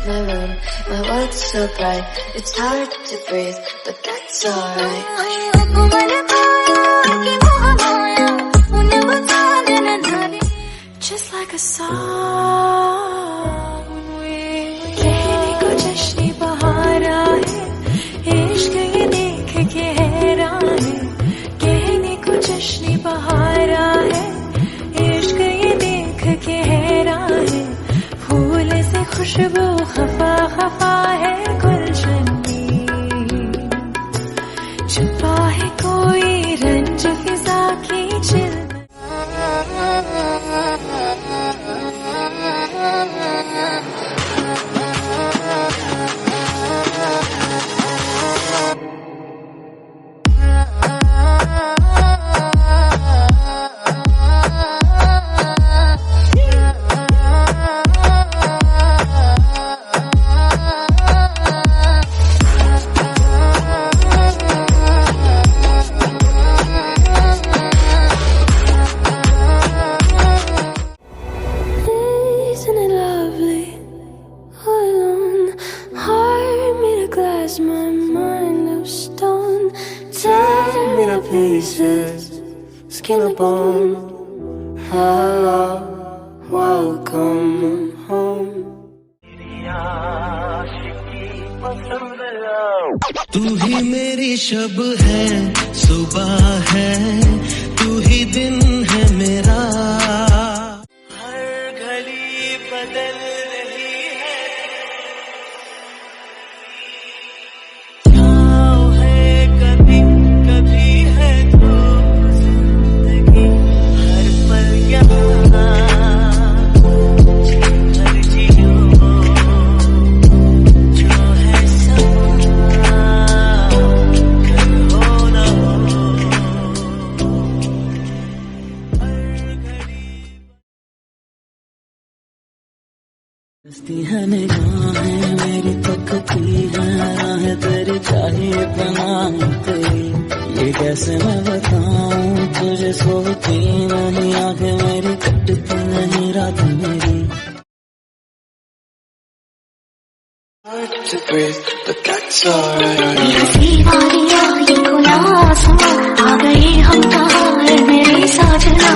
my room, my world's so bright. It's hard to breathe, but that's alright. Just like a song, कहने को जश्न बहारा है, इश्क ये देख के हैरान है. कहने को जश्न बहारा है, इश्क ये देख के हैरान है. फूल से खुशबू खफा खफा है गुलशन में, छुपा है कोई रंज फिजा की chill. My mind of stone, tear me to pieces, skin and bone. Hello, welcome home. तू ही मेरी शब है, सुबह है, तू ही दिन है मेरा. हर घड़ी बदल रही है, कभी कभी है तो जिंदगी. हर पल यहाँ हर जियो, जो है सपना कल हो न हो. हस्ती है निगाहें मेरी तकती है, राहें तेरी चाहिए पनाह तेरी. ये कैसे मैं बताऊं तुझे, सोती नहीं आंखें मेरी, कटती नहीं रात मेरी. Hard to breathe, but that's alright. ये हंसी वादियाँ ये खुला आसमां, आ गए हम कहाँ है मेरे साजना.